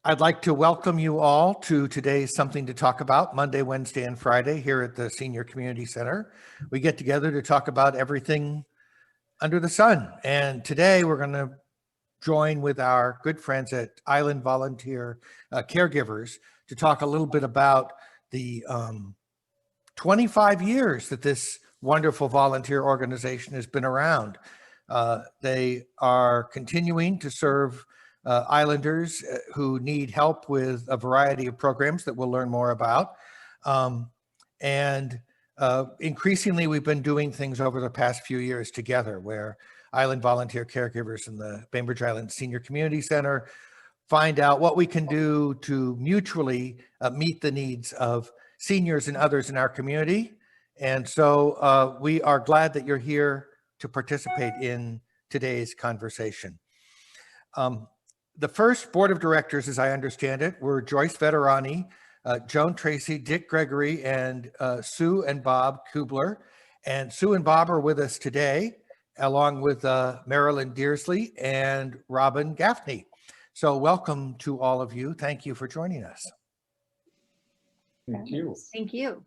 I'd like to welcome you all to today's Something to Talk About, Monday, Wednesday, and Friday here at the Senior Community Center. We get together to talk about everything under the sun. And today we're going to join with our good friends at Island Volunteer Caregivers to talk a little bit about the 25 years that this wonderful volunteer organization has been around. They are continuing to serve islanders who need help with a variety of programs that we'll learn more about. Increasingly, we've been doing things over the past few years together where Island Volunteer Caregivers and the Bainbridge Island Senior Community Center find out what we can do to mutually meet the needs of seniors and others in our community. And so we are glad that you're here to participate in today's conversation. The first board of directors, as I understand it, were Joyce Veterani, Joan Tracy, Dick Gregory, and Sue and Bob Kubler. And Sue and Bob are with us today, along with Marilyn Dearsley and Robin Gaffney. So welcome to all of you. Thank you for joining us. Thank you. Thank you.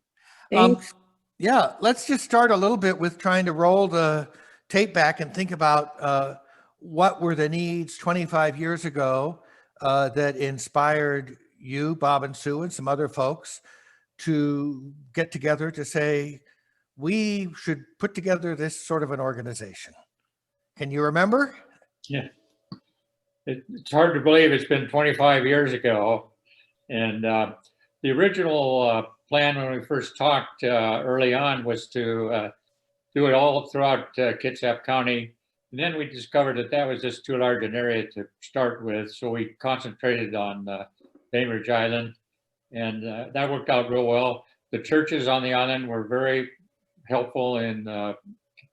Yeah, let's just start a little bit with trying to roll the tape back and think about what were the needs 25 years ago that inspired you, Bob and Sue, and some other folks to get together to say, we should put together this sort of an organization. Can you remember? Yeah. It's hard to believe it's been 25 years ago. And the original plan when we first talked early on was to do it all throughout Kitsap County. And then we discovered that that was just too large an area to start with. So we concentrated on Bainbridge Island, and that worked out real well. The churches on the island were very helpful in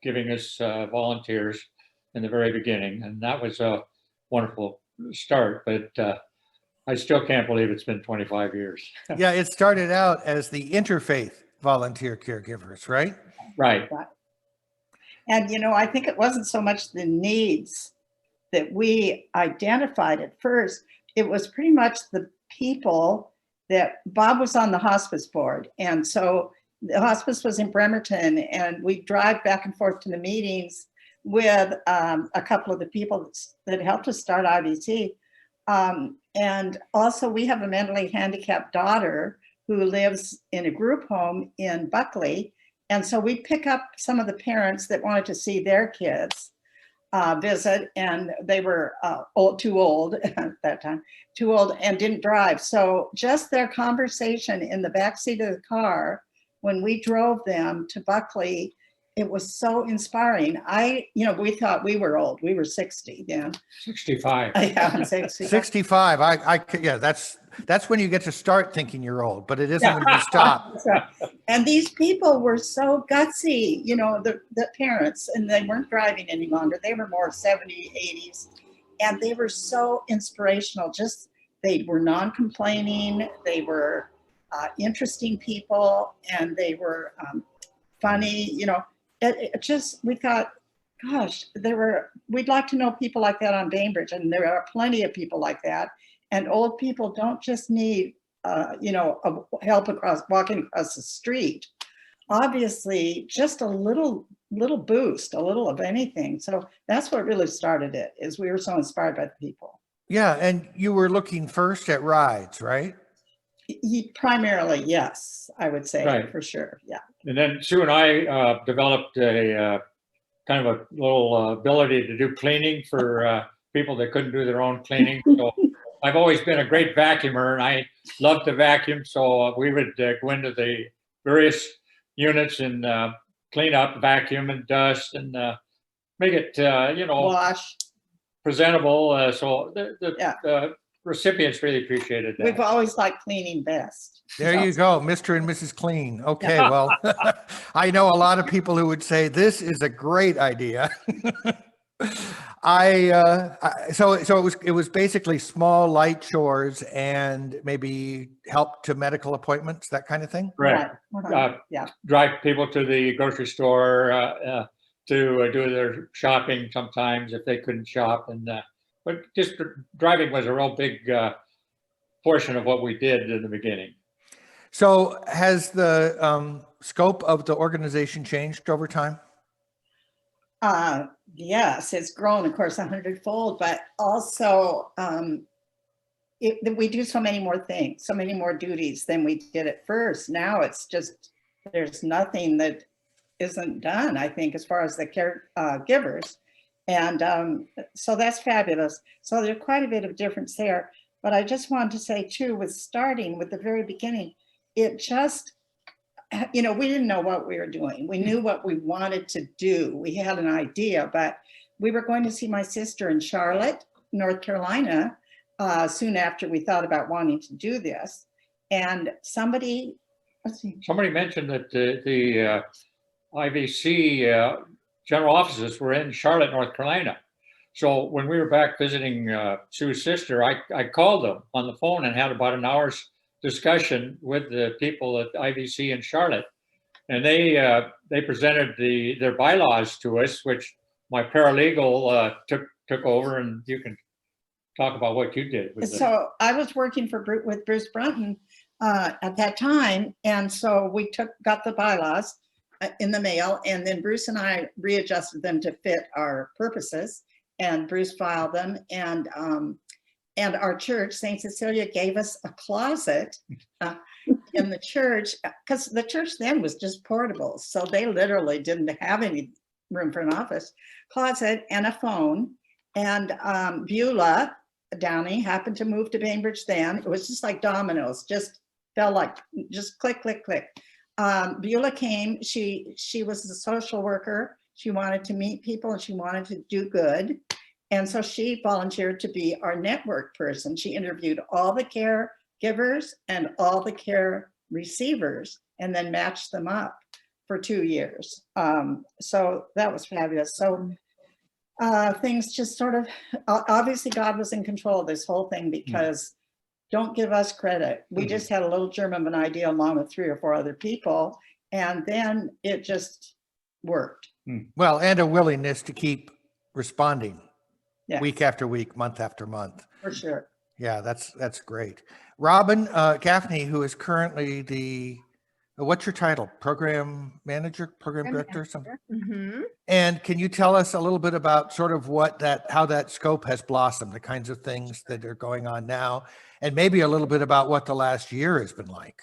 giving us volunteers in the very beginning. And that was a wonderful start, but I still can't believe it's been 25 years. Yeah, it started out as the Interfaith Volunteer Caregivers, right? Right. And, you know, I think it wasn't so much the needs that we identified at first. It was pretty much the people that Bob was on the hospice board. And so the hospice was in Bremerton, and we drive back and forth to the meetings with a couple of the people that helped us start IVC. And also we have a mentally handicapped daughter who lives in a group home in Buckley. And so we pick up some of the parents that wanted to see their kids visit, and they were too old at that time, too old and didn't drive. So just their conversation in the backseat of the car when we drove them to Buckley, it was so inspiring. We thought we were old. We were 60 then. 65. Yeah, I'm 65. 65. Yeah, that's when you get to start thinking you're old, but it isn't when you stop. And these people were so gutsy, you know, the parents, and they weren't driving any longer. They were more 70s, 80s, and they were so inspirational. Just, they were non-complaining. They were interesting people, and they were funny, you know. It just, we thought, gosh, we'd like to know people like that on Bainbridge, and there are plenty of people like that. And old people don't just need, help walking across the street. Obviously, just a little boost, a little of anything. So that's what really started it, is we were so inspired by the people. Yeah, and you were looking first at rides, right? Primarily, yes, I would say, Right. For sure, yeah. And then Sue and I developed a kind of a little ability to do cleaning for people that couldn't do their own cleaning. So I've always been a great vacuumer, and I love to vacuum. So we would go into the various units and clean up, vacuum and dust, and make it, Wash. presentable. So the recipients really appreciated that. We've always liked cleaning best. There you go, Mr. and Mrs. Clean. Okay, well, I know a lot of people who would say this is a great idea. So it was basically small light chores and maybe help to medical appointments, that kind of thing. Right. Yeah. Drive people to the grocery store to do their shopping sometimes if they couldn't shop, and but just driving was a real big portion of what we did in the beginning. So has the scope of the organization changed over time? Yes, it's grown, of course, 100-fold, but also we do so many more things, so many more duties than we did at first. Now it's just, there's nothing that isn't done, I think, as far as the caregivers. And so that's fabulous. So there's quite a bit of difference there. But I just wanted to say too, with starting with the very beginning, it just, we didn't know what we were doing. We knew what we wanted to do. We had an idea, but we were going to see my sister in Charlotte, North Carolina, soon after we thought about wanting to do this. And somebody mentioned that the IVC general offices were in Charlotte, North Carolina. So when we were back visiting Sue's sister, I called them on the phone and had about an hour's discussion with the people at IVC in Charlotte. And they presented their bylaws to us, which my paralegal took over, and you can talk about what you did with them. So I was working with Bruce Brunton at that time. And so we got the bylaws in the mail, and then Bruce and I readjusted them to fit our purposes, and Bruce filed them. And our church, St. Cecilia, gave us a closet in the church, because the church then was just portable. So they literally didn't have any room for an office. Closet and a phone. And Beulah Downey happened to move to Bainbridge then. It was just like dominoes, just felt like just click, click, click. Beulah came, she was a social worker. She wanted to meet people and she wanted to do good. And so she volunteered to be our network person. She interviewed all the caregivers and all the care receivers and then matched them up for 2 years. So that was fabulous. So things just sort of, obviously God was in control of this whole thing, because don't give us credit. We just had a little germ of an idea along with 3 or 4 other people, and then it just worked. Well, and a willingness to keep responding Yeah, week after week, month after month. for sure. Yeah, that's great. Robin Gaffney, who is currently what's your title? Program manager, program director, something? Mm-hmm. And can you tell us a little bit about sort of how that scope has blossomed, the kinds of things that are going on now, and maybe a little bit about what the last year has been like?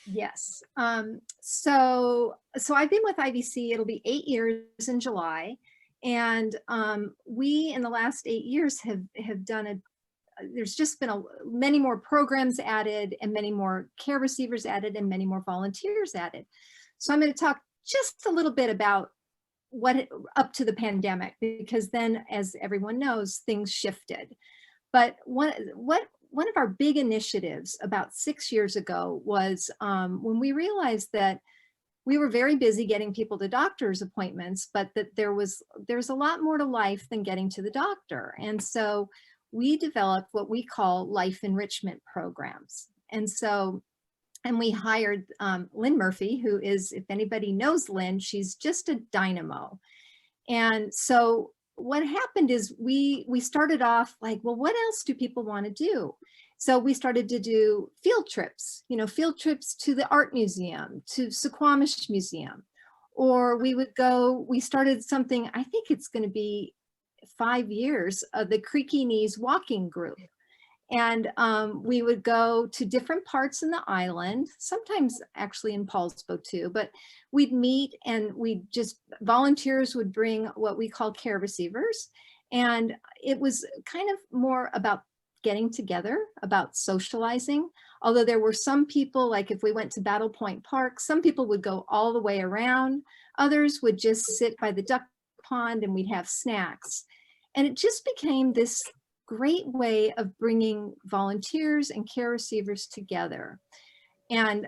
Yes. So I've been with IVC, it'll be 8 years in July. And we, in the last 8 years, have done there's just been many more programs added, and many more care receivers added, and many more volunteers added. So I'm going to talk just a little bit about up to the pandemic, because then, as everyone knows, things shifted. But one of our big initiatives about 6 years ago was when we realized that we were very busy getting people to doctor's appointments, but that there's a lot more to life than getting to the doctor. And so we developed what we call life enrichment programs. And we hired Lynn Murphy, who is, if anybody knows Lynn, she's just a dynamo. And so what happened is we started off like, well, what else do people want to do? So we started to do field trips to the art museum, to Suquamish Museum, or we started something, I think it's going to be 5 years, of the Creaky Knees walking group. And we would go to different parts in the island, sometimes actually in Paulsbo too, but we'd meet, and volunteers would bring what we call care receivers. And it was kind of more about getting together, about socializing. Although there were some people, like if we went to Battle Point Park, some people would go all the way around. Others would just sit by the duck pond and we'd have snacks. And it just became this great way of bringing volunteers and care receivers together. And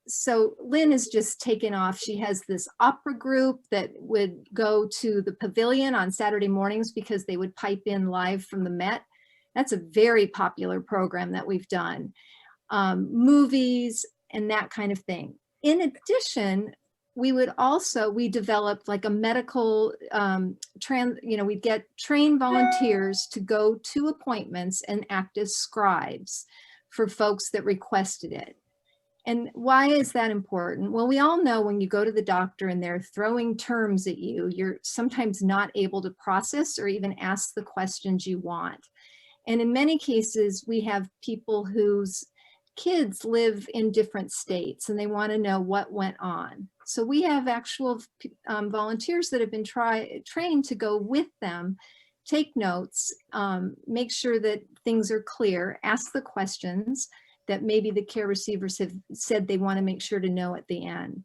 so Lynn has just taken off. She has this opera group that would go to the pavilion on Saturday mornings because they would pipe in live from the Met. That's a very popular program that we've done. Movies and that kind of thing. In addition, we developed like a medical, we'd get trained volunteers to go to appointments and act as scribes for folks that requested it. And why is that important? Well, we all know when you go to the doctor and they're throwing terms at you, you're sometimes not able to process or even ask the questions you want. And in many cases, we have people whose kids live in different states and they want to know what went on. So we have actual volunteers that have been trained to go with them, take notes, make sure that things are clear, ask the questions that maybe the care receivers have said they want to make sure to know at the end.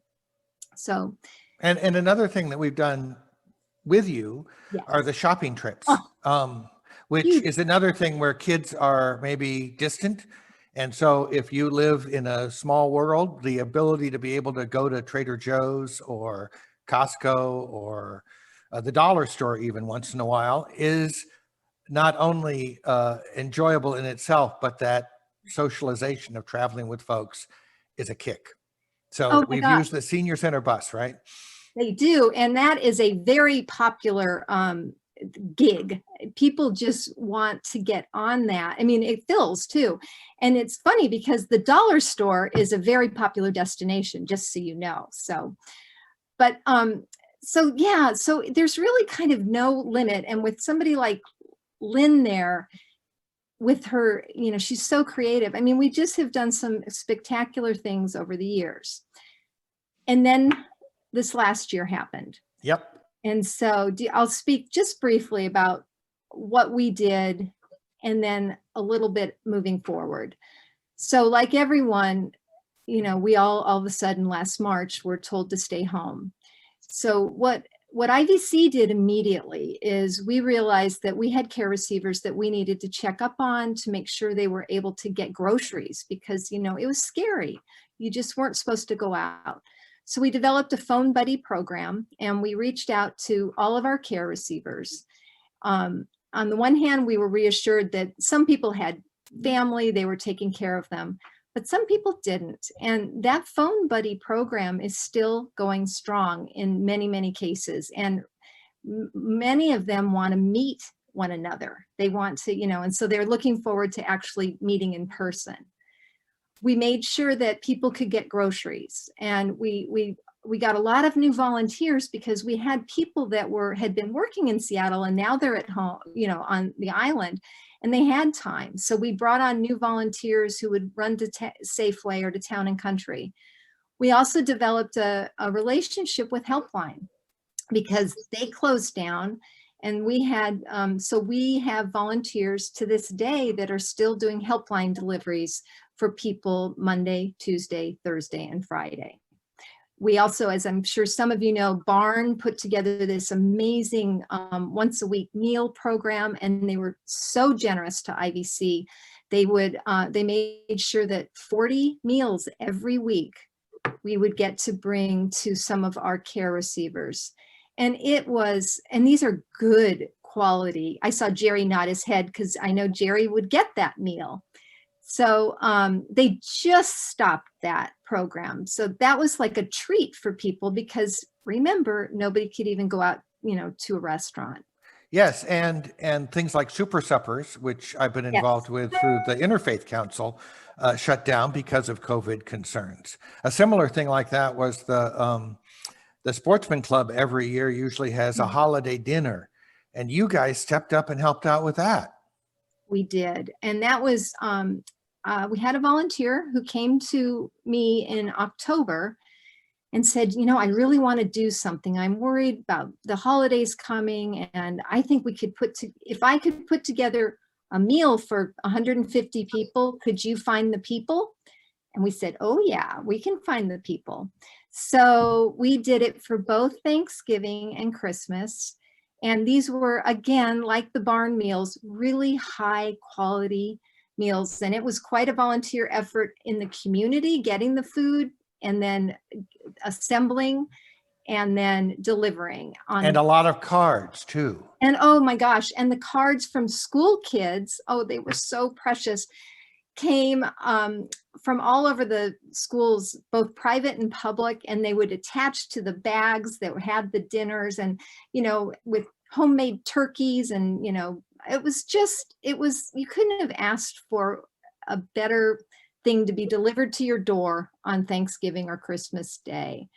So, and another thing that we've done with you yes. are the shopping trips, which Huge. is another thing where kids are maybe distant. And so if you live in a small world, the ability to be able to go to Trader Joe's or Costco or the dollar store even once in a while is not only enjoyable in itself, but that socialization of traveling with folks is a kick. So we've used the senior center bus, right? They do. And that is a very popular gig. People just want to get on that. I mean, it fills too. And it's funny because the dollar store is a very popular destination, just so you know. So, but so yeah, so there's really kind of no limit. And with somebody like Lynn there, with her, you know, she's so creative. I mean, we just have done some spectacular things over the years. And then this last year happened. Yep. And so I'll speak just briefly about what we did and then a little bit moving forward. So like everyone, you know, we all of a sudden last March were told to stay home. So what IVC did immediately is we realized that we had care receivers that we needed to check up on to make sure they were able to get groceries because, you know, it was scary. You just weren't supposed to go out. So we developed a phone buddy program and we reached out to all of our care receivers. On the one hand, we were reassured that some people had family, they were taking care of them, but some people didn't. And that phone buddy program is still going strong in many, many cases. And many of them want to meet one another. They want to, you know, and so they're looking forward to actually meeting in person. We made sure that people could get groceries, and we got a lot of new volunteers because we had people that had been working in Seattle and now they're at home, you know, on the island, and they had time. So we brought on new volunteers who would run to Safeway or to Town and Country. We also developed a relationship with Helpline because they closed down, and we had, so we have volunteers to this day that are still doing Helpline deliveries for people Monday, Tuesday, Thursday, and Friday. We also, as I'm sure some of you know, Barn put together this amazing once a week meal program, and they were so generous to IVC. They made sure that 40 meals every week we would get to bring to some of our care receivers. And these are good quality. I saw Jerry nod his head because I know Jerry would get that meal. So they just stopped that program. So that was like a treat for people because remember, nobody could even go out, you know, to a restaurant. Yes, and things like super suppers, which I've been involved with through the Interfaith Council, shut down because of COVID concerns. A similar thing like that was the Sportsman Club every year usually has a holiday dinner, and you guys stepped up and helped out with that. We did, and that was we had a volunteer who came to me in October and said, you know, I really want to do something. I'm worried about the holidays coming, and I think we could if I could put together a meal for 150 people, could you find the people? And we said, oh yeah, we can find the people. So we did it for both Thanksgiving and Christmas. And these were, again, like the barn meals, really high quality meals. And it was quite a volunteer effort in the community, getting the food and then assembling and then delivering. And a lot of cards too. And oh my gosh, and the cards from school kids, oh, they were so precious, came from all over the schools, both private and public, and they would attach to the bags that had the dinners and, you know, with homemade turkeys. And, you know, you couldn't have asked for a better thing to be delivered to your door on Thanksgiving or Christmas Day.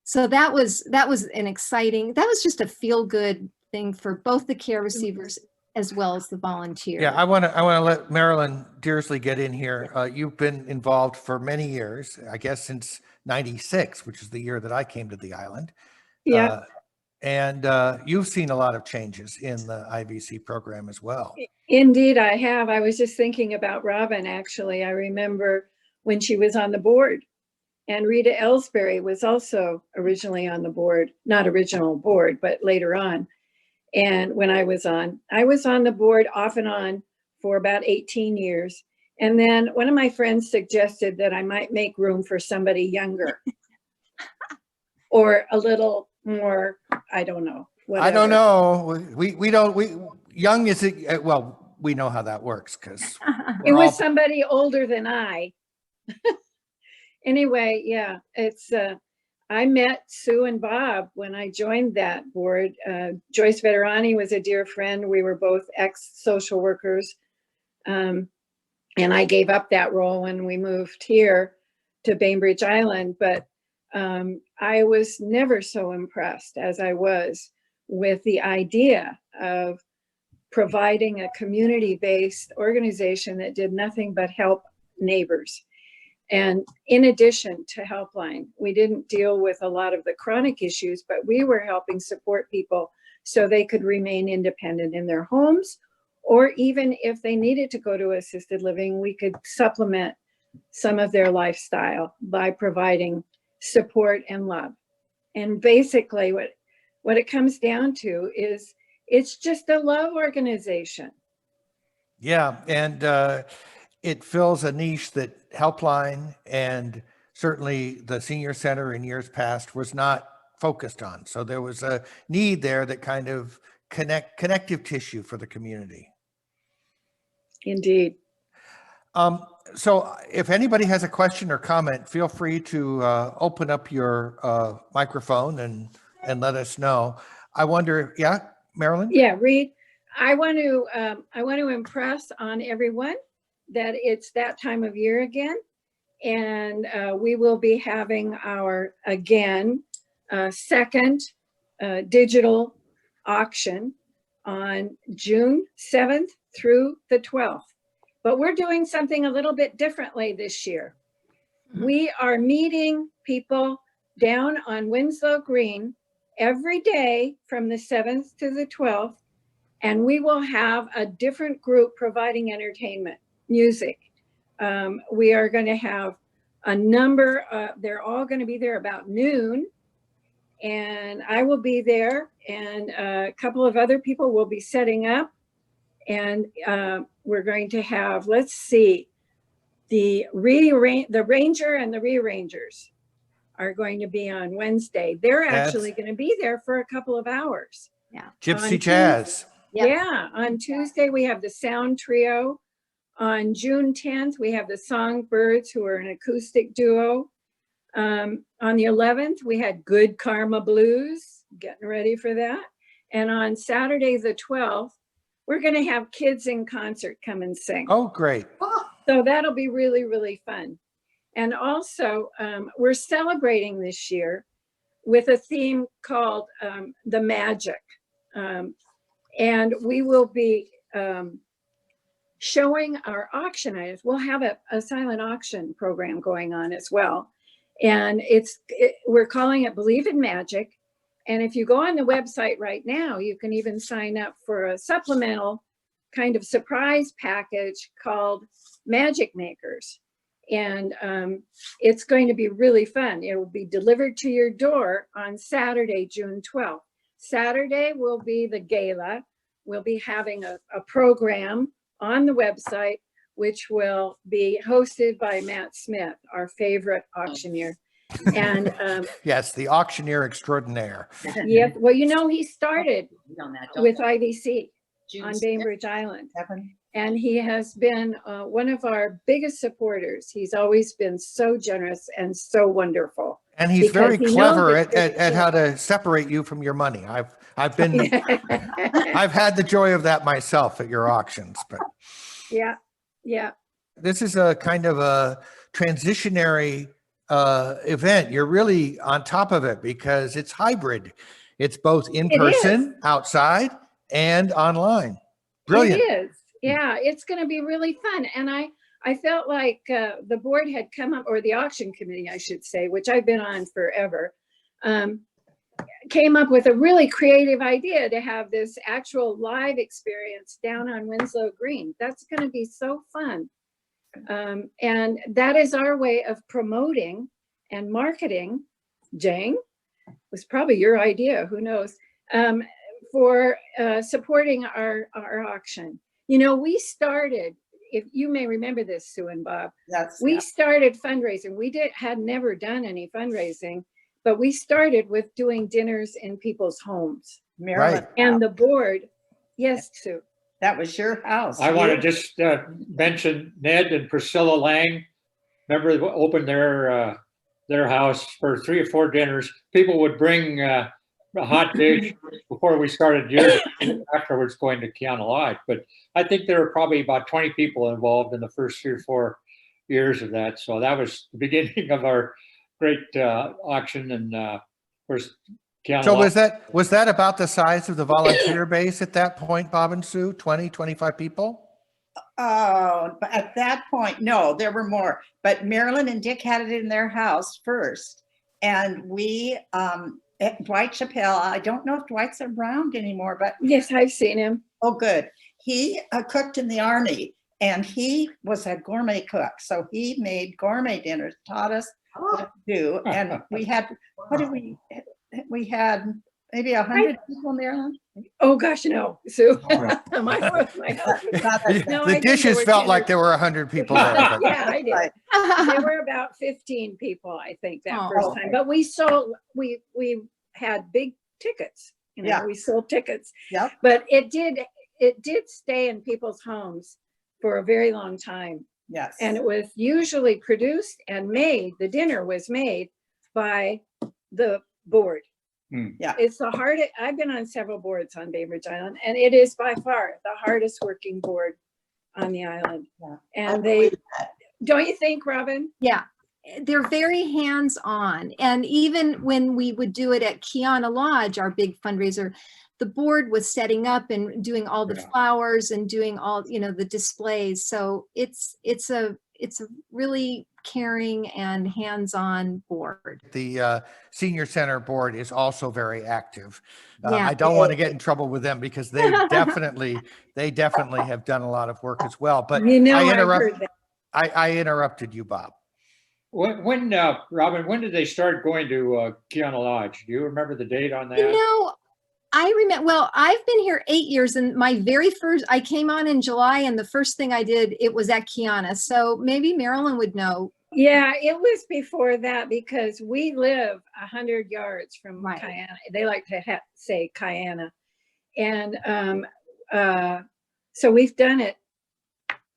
So that was an exciting, that was just a feel good thing for both the care receivers as well as the volunteers. Yeah, I want to let Marilyn Dearsley get in here. You've been involved for many years, I guess since '96, which is the year that I came to the island. Yeah, And you've seen a lot of changes in the IVC program as well. indeed I have. I was just thinking about Robin, actually. I remember when she was on the board, and Rita Ellsbury was also originally on the board, not original board, but later on. And when I was on the board off and on for about 18 years. And then one of my friends suggested that I might make room for somebody younger or a little more, I don't know. I don't whatever. know. We young is it? Well, we know how that works because It was somebody older than I. Anyway, yeah, it's, I met Sue and Bob when I joined that board. Joyce Veterani was a dear friend. We were both ex-social workers. And I gave up that role when we moved here to Bainbridge Island, but I was never so impressed as I was with the idea of providing a community-based organization that did nothing but help neighbors. And in addition to Helpline, we didn't deal with a lot of the chronic issues, but we were helping support people so they could remain independent in their homes, or even if they needed to go to assisted living, we could supplement some of their lifestyle by providing support and love. And basically what it comes down to is it's just a love organization. Yeah, and it fills a niche that Helpline and certainly the senior center in years past was not focused on. So there was a need there that kind of connective tissue for the community. Indeed. So if anybody has a question or comment, feel free to open up your microphone and let us know. I wonder, yeah, Marilyn? Yeah, Reed, I want to impress on everyone that it's that time of year again. And we will be having our, again, second digital auction on June 7th through the 12th. But we're doing something a little bit differently this year. We are meeting people down on Winslow Green every day from the 7th to the 12th, and we will have a different group providing entertainment, music. We are going to have a number, they're all going to be there about noon, and I will be there, and a couple of other people will be setting up, and we're going to have, let's see, the Ranger and the Rearrangers are going to be on Wednesday. They're actually going to be there for a couple of hours. Yeah. Gypsy Jazz. Yep. Yeah, on Tuesday we have the Sound Trio. On June 10th, we have the Songbirds, who are an acoustic duo. On the 11th, we had Good Karma Blues, getting ready for that. And on Saturday, the 12th, we're going to have kids in concert come and sing. Oh, great. So that'll be really, really fun. And also, we're celebrating this year with a theme called The Magic. And we will be showing our auction items. We'll have a silent auction program going on as well. And we're calling it Believe in Magic. And if you go on the website right now, you can even sign up for a supplemental kind of surprise package called Magic Makers. And it's going to be really fun. It will be delivered to your door on Saturday, June 12th. Saturday will be the gala. We'll be having a program on the website, which will be hosted by Matt Smith, our favorite auctioneer. And Yes, the auctioneer extraordinaire. yeah, well, you know, he started with IVC on Bainbridge Island. And he has been one of our biggest supporters. He's always been so generous and so wonderful. And he's Because very he knows clever it's at how to separate you from your money. I've had the joy of that myself at your auctions, but Yeah, yeah. this is a kind of a transitionary event. You're really on top of it because it's hybrid. It's both in It person, outside, and online. Brilliant. It is. Yeah, it's going to be really fun. And I felt like the board had come up, or the auction committee, I should say, which I've been on forever, came up with a really creative idea to have this actual live experience down on Winslow Green. That's going to be so fun. And that is our way of promoting and marketing. Jane, was probably your idea, who knows, for supporting our auction. You know, we started, if you may remember this, Sue and Bob, we started fundraising. We had never done any fundraising, but we started with doing dinners in people's homes. Marilyn, And the board, yes, Sue. that was your house. I want to just mention Ned and Priscilla Lang. Remember, they opened their house for 3 or 4 dinners. People would bring a hot dish before we started years afterwards going to Kiana Lodge. But I think there were probably about 20 people involved in the first 3 or 4 years of that. So that was the beginning of our great auction. And of course, Kiana So Lodge. was that about the size of the volunteer base at that point, Bob and Sue? 20, 25 people? Oh, but at that point, no, there were more. But Marilyn and Dick had it in their house first. And we, Dwight Chappelle, I don't know if Dwight's around anymore, but Yes, I've seen him. oh, good. He cooked in the Army and he was a gourmet cook. So he made gourmet dinners, taught us what to do. And we had, what did we had maybe 100 people, Marilyn? Oh, gosh, no, Sue. Oh. My husband. No, I The think dishes there were felt 10 like there were 100 people there. but- Yeah, I did. Right. There were about 15 people, I think, that Oh. first time. But we sold, we had big tickets. You know, Yeah. we sold tickets. Yep. But it did stay in people's homes for a very long time. Yes. And it was usually produced and made, the dinner was made by the board. Yeah. It's the hardest, I've been on several boards on Bainbridge Island, and it is by far the hardest working board on the island. Yeah. And I they, believe that. don't you think, Robin? Yeah, they're very hands-on. And even when we would do it at Kiana Lodge, our big fundraiser, the board was setting up and doing all the Yeah. flowers and doing all, you know, the displays. So it's a really caring and hands-on board. The senior center board is also very active. Yeah. I don't want to get in trouble with them because they definitely have done a lot of work as well. But You know, I I've heard that. I interrupted you, Bob. When Robin, when did they start going to Kiana Lodge? Do you remember the date on that? You know, I remember, well, I've been here 8 years and my very first, I came on in July and the first thing I did, it was at Kiana. So maybe Marilyn would know. Yeah, it was before that because we live 100 yards from Right. Kiana. They like to say Kiana. And so we've done it.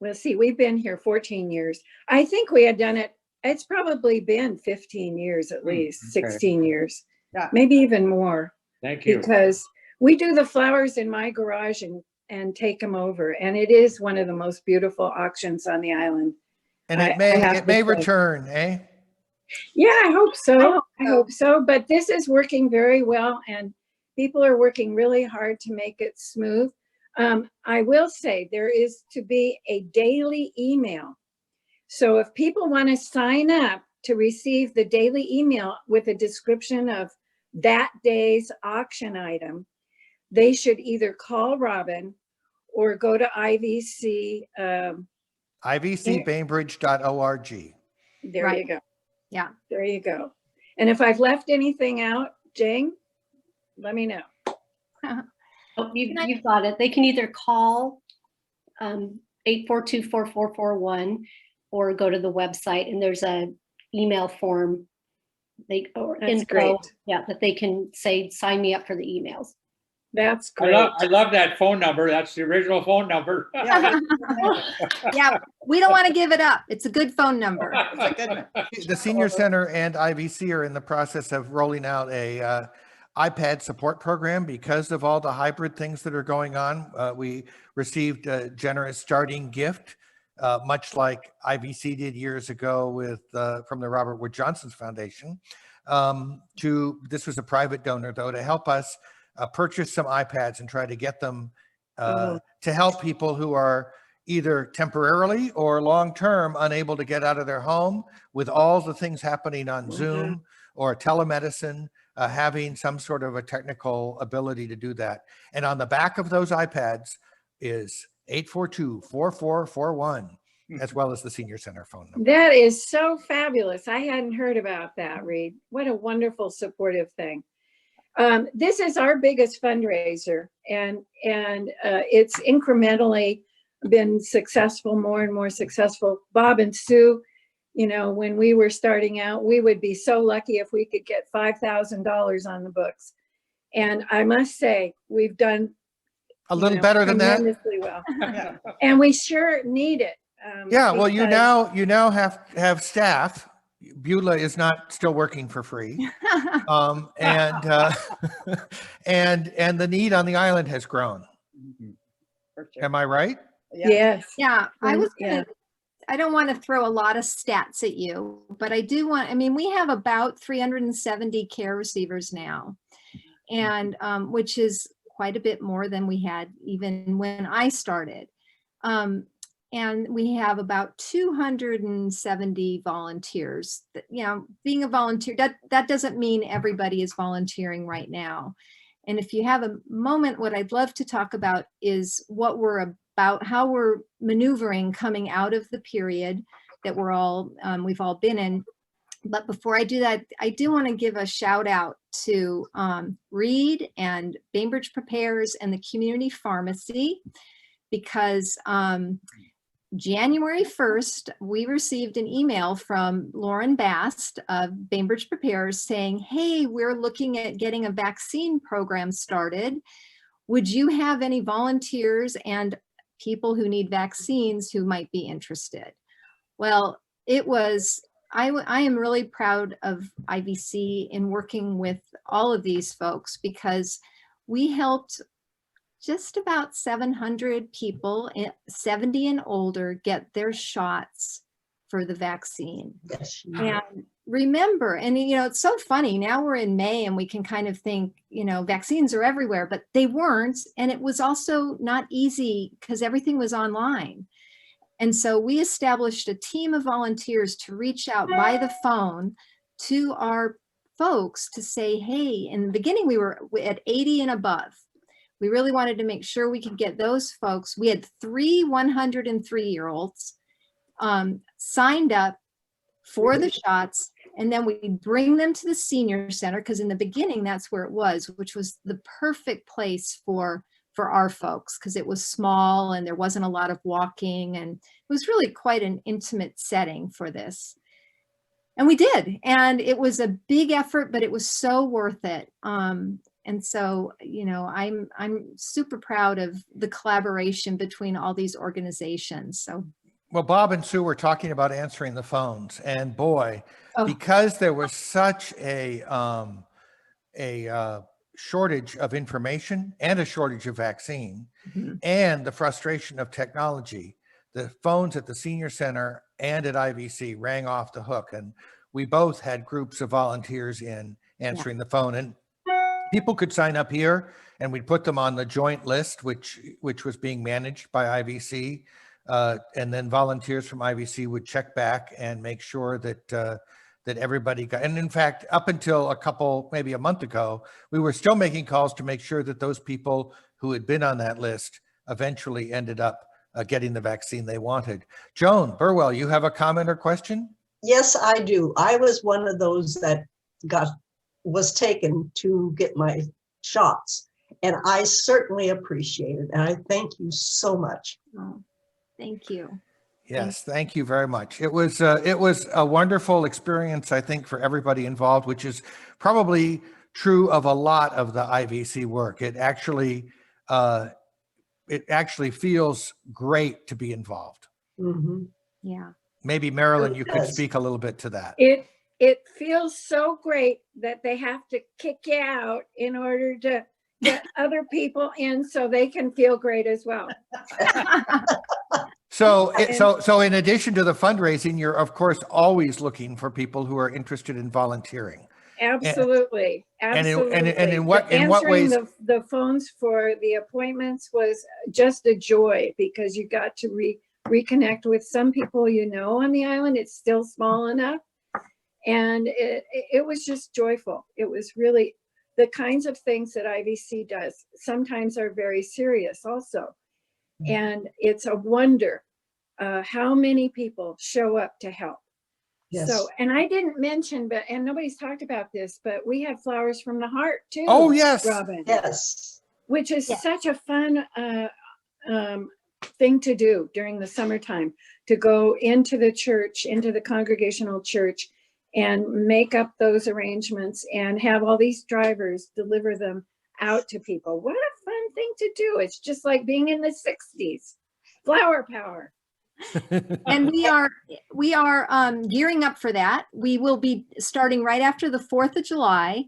Let's see, we've been here 14 years. I think we had done it. It's probably been 15 years at least, okay. 16 years, Yeah. maybe even more. Thank you. Because we do the flowers in my garage and take them over. And it is one of the most beautiful auctions on the island. And I it may have to say. return, eh? Yeah, I hope so. I so. hope so. But this is working very well and people are working really hard to make it smooth. I will say there is to be a daily email. So if people want to sign up to receive the daily email with a description of that day's auction item, they should either call Robin or go to IVC. ivcbainbridge.org. There Right. you go. Yeah. There you go. And if I've left anything out, Jane, let me know. Oh, you've got it. They can either call 842-4441 or go to the website and there's a email form That's info, great. yeah, that they can say, sign me up for the emails. That's I great. love that phone number. That's the original phone number. Yeah. Yeah, we don't want to give it up. It's a good phone number. It's a good one. The senior center and IVC are in the process of rolling out a iPad support program because of all the hybrid things that are going on. We received a generous starting gift much like IVC did years ago with from the Robert Wood Johnson's Foundation. This was a private donor, though, to help us purchase some iPads and try to get them to help people who are either temporarily or long-term unable to get out of their home, with all the things happening on Zoom or telemedicine, having some sort of a technical ability to do that. And on the back of those iPads is 842-4441, as well as the Senior Center phone number. That is so fabulous. I hadn't heard about that, Reed. What a wonderful supportive thing. This is our biggest fundraiser, and it's incrementally been successful, more and more successful. Bob and Sue, you know, when we were starting out, we would be so lucky if we could get $5,000 on the books. And I must say, we've done a little better than that. Tremendously well. And we sure need it. Yeah, well, you because- now have staff. Beulah is not still working for free, and the need on the island has grown. Am I right? Yes. Yeah, I was Yeah. gonna, I don't want to throw a lot of stats at you, but I do want, I mean, we have about 370 care receivers now, and which is quite a bit more than we had even when I started. And we have about 270 volunteers. You know, being a volunteer, that doesn't mean everybody is volunteering right now. And if you have a moment, what I'd love to talk about is what we're about, how we're maneuvering coming out of the period that we've all been in. But before I do that, I do want to give a shout out to Reed and Bainbridge Prepares and the Community Pharmacy, because January 1st, we received an email from Lauren Bast of Bainbridge Prepares saying, hey, we're looking at getting a vaccine program started. Would you have any volunteers and people who need vaccines who might be interested? Well, it was, I am really proud of IVC in working with all of these folks, because we helped just about 700 people, 70 and older, get their shots for the vaccine. Yes. And remember, and you know, it's so funny, now we're in May and we can kind of think, you know, vaccines are everywhere, but they weren't. And it was also not easy because everything was online. And so we established a team of volunteers to reach out by the phone to our folks to say, hey, in the beginning we were at 80 and above. We really wanted to make sure we could get those folks. We had 3 103-year-olds signed up for the shots, and then we bring them to the senior center, because in the beginning that's where it was, which was the perfect place for our folks, because it was small and there wasn't a lot of walking, and it was really quite an intimate setting for this. And we did, and it was a big effort, but it was so worth it. And so, you know, I'm super proud of the collaboration between all these organizations. So, well, Bob and Sue were talking about answering the phones, and boy, because there was such a shortage of information and a shortage of vaccine, and the frustration of technology, the phones at the senior center and at IVC rang off the hook, and we both had groups of volunteers in answering the phone. And people could sign up here, and we'd put them on the joint list, which was being managed by IVC. And then volunteers from IVC would check back and make sure that everybody got, and in fact, up until maybe a month ago, we were still making calls to make sure that those people who had been on that list eventually ended up getting the vaccine they wanted. Joan Burwell, you have a comment or question? Yes, I do. I was one of those that was taken to get my shots, and I certainly appreciate it. And I thank you so much. oh, thank you. Yes, thank you very much. It was a wonderful experience, I think, for everybody involved, which is probably true of a lot of the IVC work. It actually feels great to be involved. Mm-hmm. Yeah. Maybe Marilyn, you could Yes. speak a little bit to that. It feels so great that they have to kick you out in order to get other people in so they can feel great as well. So, so in addition to the fundraising, you're of course always looking for people who are interested in volunteering. Absolutely, and absolutely. in what Answering ways? the phones for the appointments was just a joy, because you got to reconnect with some people you know on the island. It's still small enough, and it was just joyful. It was really the kinds of things that IVC does sometimes are very serious also, and it's a wonder how many people show up to help. Yes. So, and I didn't mention, and nobody's talked about this, but we had Flowers from the Heart too. Oh, yes. Robin. Yes. Which is Yes. such a fun thing to do during the summertime, to go into the church, into the congregational church, and make up those arrangements and have all these drivers deliver them out to people. What a fun thing to do. It's just like being in the 60s. Flower power. And we are gearing up for that. We will be starting right after the 4th of July.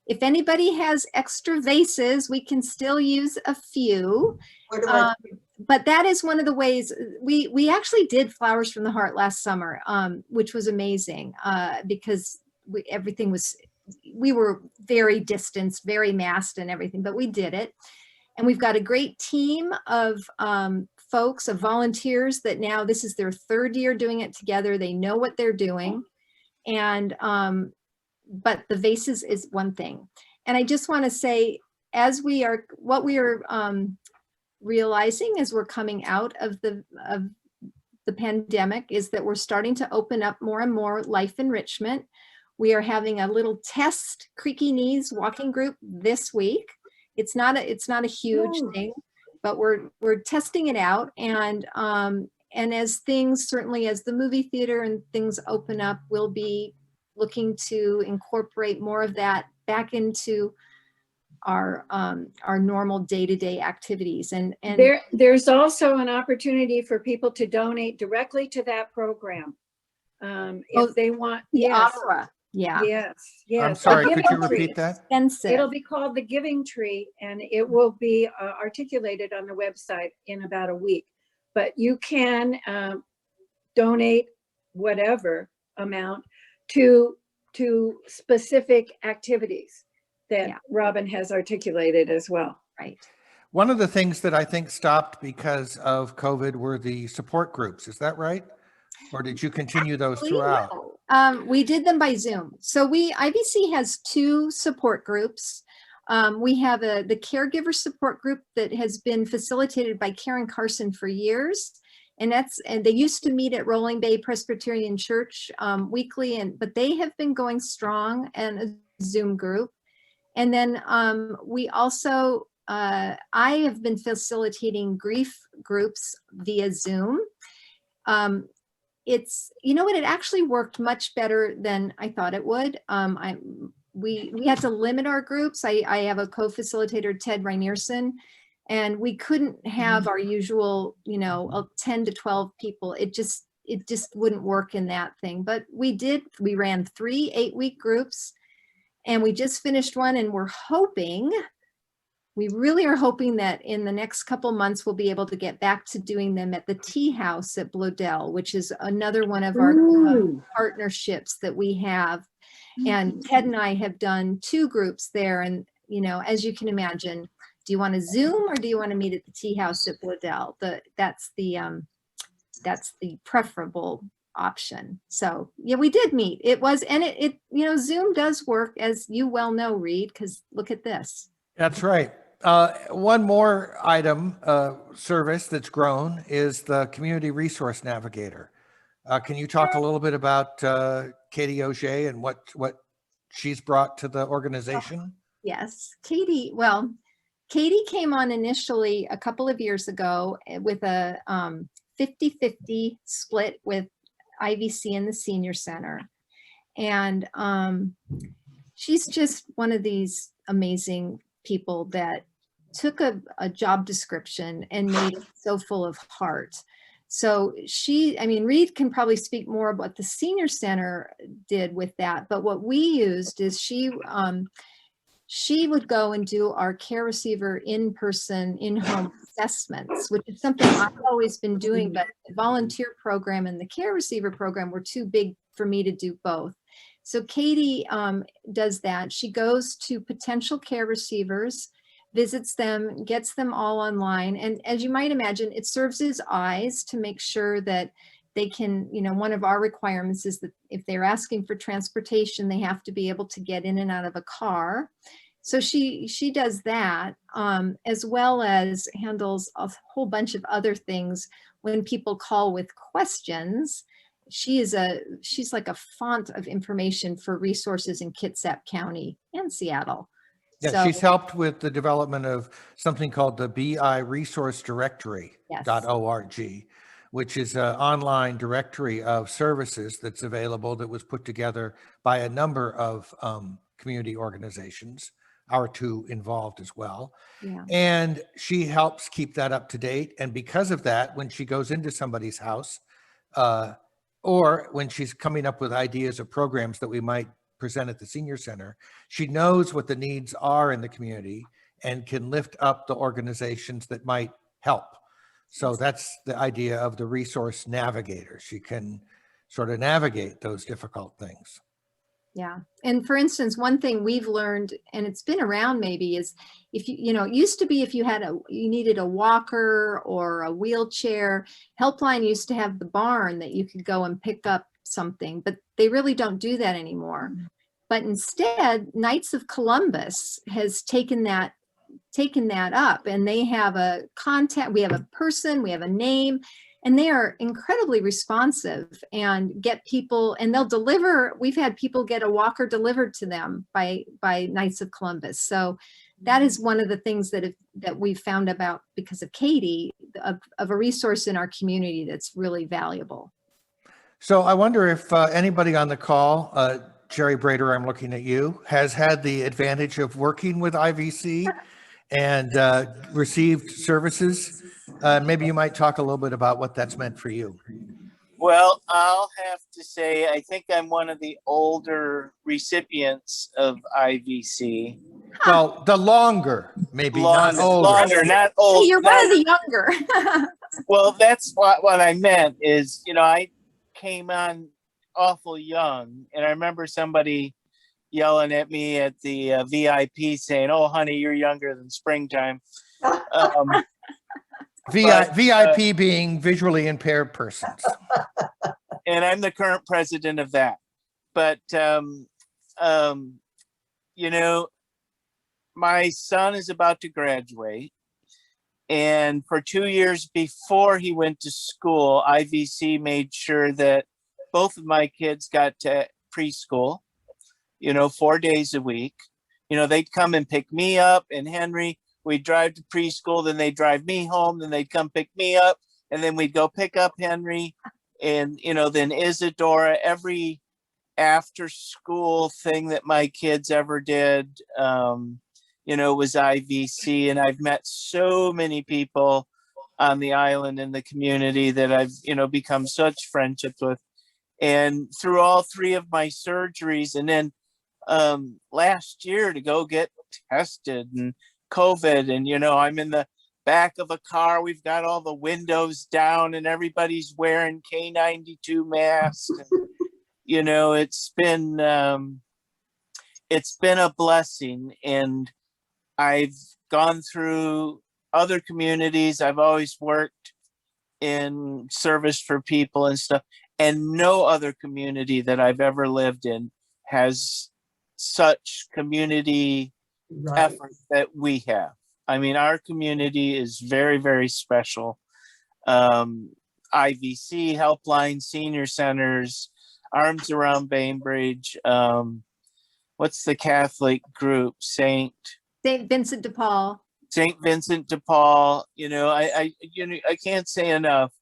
If anybody has extra vases, we can still use a few. Where do I, But that is one of the ways we actually did Flowers from the Heart last summer, which was amazing because we were very distanced, very masked and everything, but we did it. And we've got a great team of folks, of volunteers that now this is their 3rd year doing it together. They know what they're doing. And, but the vases is one thing. And I just want to say, what we are realizing as we're coming out of the pandemic is that we're starting to open up more and more life enrichment. We are having a little test creaky knees walking group this week. It's not a huge thing, but we're testing it out. And as things, certainly as the movie theater and things open up, we'll be looking to incorporate more of that back into our normal day-to-day activities. And there's also an opportunity for people to donate directly to that program if they want. the Yes. opera. Yeah. Yes. I'm sorry, The could you Giving Tree. repeat that? Expensive. It'll be called the Giving Tree, and it will be articulated on the website in about a week. But you can donate whatever amount to specific activities that Robin has articulated as well. Right. One of the things that I think stopped because of COVID were the support groups. Is that right? Or did you continue those throughout? We did them by Zoom. So IVC has 2 support groups. We have the caregiver support group that has been facilitated by Karen Carson for years. And they used to meet at Rolling Bay Presbyterian Church weekly, but they have been going strong, and a Zoom group. And then we also, I have been facilitating grief groups via Zoom. It's, you know what, it actually worked much better than I thought it would. We had to limit our groups. I have a co-facilitator, Ted Rainerson, and we couldn't have our usual, 10 to 12 people. It just wouldn't work in that thing. But we ran 3 8-week groups, and we just finished one, and we really are hoping that in the next couple months, we'll be able to get back to doing them at the Tea House at Bloedel, which is another one of our partnerships that we have. And Ted and I have done 2 groups there. And, as you can imagine, do you want to Zoom or do you want to meet at the Tea House at Bloedel? That's the preferable option. So yeah, we did meet. It was, and it Zoom does work, as you well know, Reed, because look at this. That's right. One more item, service that's grown is the Community Resource Navigator. Can you talk a little bit about Katie Auger and what she's brought to the organization? Yes, Katie came on initially a couple of years ago with a 50-50 split with IVC and the Senior Center. And she's just one of these amazing people that took a job description and made it so full of heart. So Reed can probably speak more about what the Senior Center did with that, but what we used is she she would go and do our care receiver in-person, in-home assessments, which is something I've always been doing, but the volunteer program and the care receiver program were too big for me to do both. So Katie does that. She goes to potential care receivers, visits them, gets them all online. And as you might imagine, it serves as eyes to make sure that they can, one of our requirements is that if they're asking for transportation, they have to be able to get in and out of a car. So she does that, as well as handles a whole bunch of other things when people call with questions. She's like a font of information for resources in Kitsap County and Seattle. Yeah, So, she's helped with the development of something called the BI Resource Directory yes. .org, which is an online directory of services that's available, that was put together by a number of community organizations, our two involved as well. Yeah. And she helps keep that up to date. And because of that, when she goes into somebody's house, or when she's coming up with ideas of programs that we might present at the senior center, she knows what the needs are in the community and can lift up the organizations that might help. So that's the idea of the resource navigator. She can sort of navigate those difficult things. Yeah. And for instance, one thing we've learned, and it's been around maybe, is if it used to be if you needed a walker or a wheelchair, Helpline used to have the barn that you could go and pick up something, but they really don't do that anymore. But instead, Knights of Columbus has taken that up, and they have a contact, we have a person, we have a name, and they are incredibly responsive and get people, and they'll deliver. We've had people get a walker delivered to them by Knights of Columbus. So that is one of the things that we've found about, because of Katie, of a resource in our community that's really valuable. So I wonder if anybody on the call, Jerry Brader, I'm looking at you, has had the advantage of working with IVC and received services. Maybe you might talk a little bit about what that's meant for you. Well, I'll have to say, I think I'm one of the older recipients of IVC. Well, the longer, maybe not older. Longer, not old. Hey, you're one of the younger. Well, that's what I meant is, I came on awful young, and I remember somebody yelling at me at the VIP saying, "Oh, honey, you're younger than springtime." VIP being visually impaired persons. And I'm the current president of that. But, my son is about to graduate. And for 2 years before he went to school, IVC made sure that both of my kids got to preschool, 4 days a week. They'd come and pick me up, and Henry, we'd drive to preschool, then they'd drive me home, then they'd come pick me up, and then we'd go pick up Henry, and, then Isadora. Every after school thing that my kids ever did, was IVC. And I've met so many people on the island and the community that I've, become such friendships with. And through all 3 of my surgeries, and then last year to go get tested and COVID, and I'm in the back of a car, we've got all the windows down and everybody's wearing K92 masks. And, it's been a blessing. And I've gone through other communities. I've always worked in service for people and stuff, and no other community that I've ever lived in has such community effort that we have. I mean, our community is very, very special. IVC, Helpline, senior centers, Arms Around Bainbridge. What's the Catholic group? St. Vincent de Paul. St. Vincent de Paul. I can't say enough.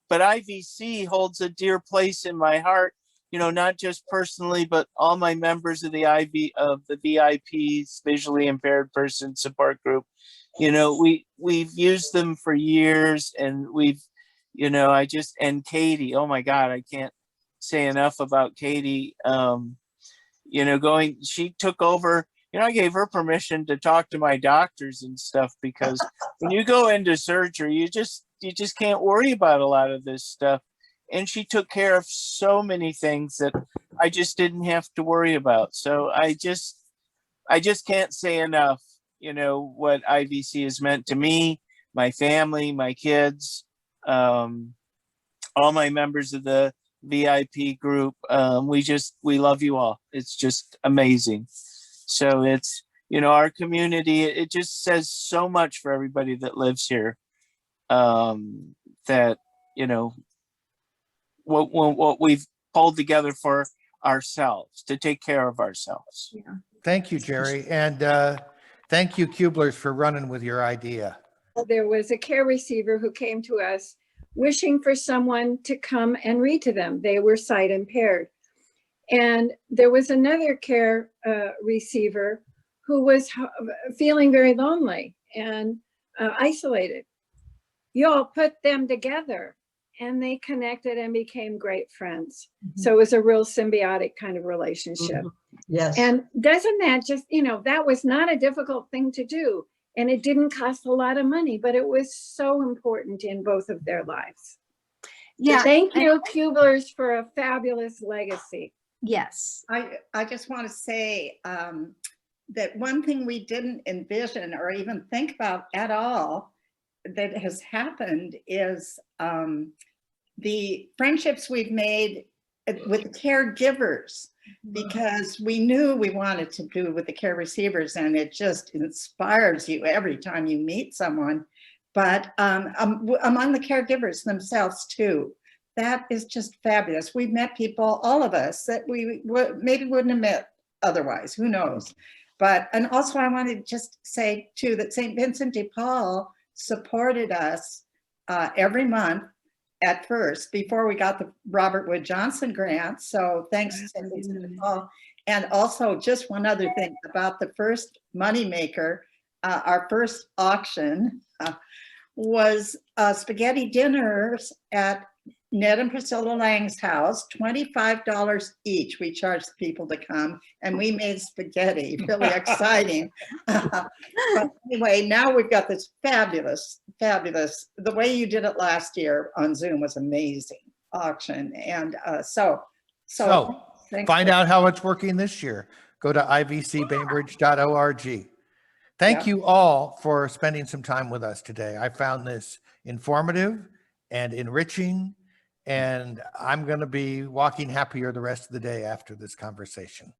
But IVC holds a dear place in my heart. Not just personally, but all my members of the VIPs, visually impaired person support group. We've used them for years, and we've, and Katie, oh my God, I can't say enough about Katie. She took over, I gave her permission to talk to my doctors and stuff, because when you go into surgery, you just can't worry about a lot of this stuff. And she took care of so many things that I just didn't have to worry about. So I just can't say enough, what IVC has meant to me, my family, my kids, all my members of the VIP group. We love you all. It's just amazing. So it's, our community, it just says so much for everybody that lives here, that, what we've pulled together for ourselves, to take care of ourselves. Yeah. Thank you, Jerry. And thank you, Kublers, for running with your idea. There was a care receiver who came to us wishing for someone to come and read to them. They were sight impaired. And there was another care receiver who was feeling very lonely and isolated. You all put them together and they connected and became great friends. So it was a real symbiotic kind of relationship. Yes. And doesn't that just, that was not a difficult thing to do. And it didn't cost a lot of money, but it was so important in both of their lives. Yeah. Thank you, Kublers, for a fabulous legacy. Yes. I just want to say that one thing we didn't envision or even think about at all that has happened is the friendships we've made with the caregivers, because we knew we wanted to do with the care receivers, and it just inspires you every time you meet someone. But among the caregivers themselves too, that is just fabulous. We've met people, all of us, that we maybe wouldn't have met otherwise, who knows. But, and also I want to just say too, that St. Vincent de Paul supported us every month at first, before we got the Robert Wood Johnson grant. So thanks to St. Vincent de Paul. And also just one other thing about the first moneymaker, our first auction was spaghetti dinners at Ned and Priscilla Lang's house, $25 each. We charged people to come, and we made spaghetti, really exciting. But anyway, now we've got this fabulous, the way you did it last year on Zoom was amazing auction. And so Find out how it's working this year. Go to ivcbainbridge.org. Thank you all for spending some time with us today. I found this informative and enriching, and I'm going to be walking happier the rest of the day after this conversation.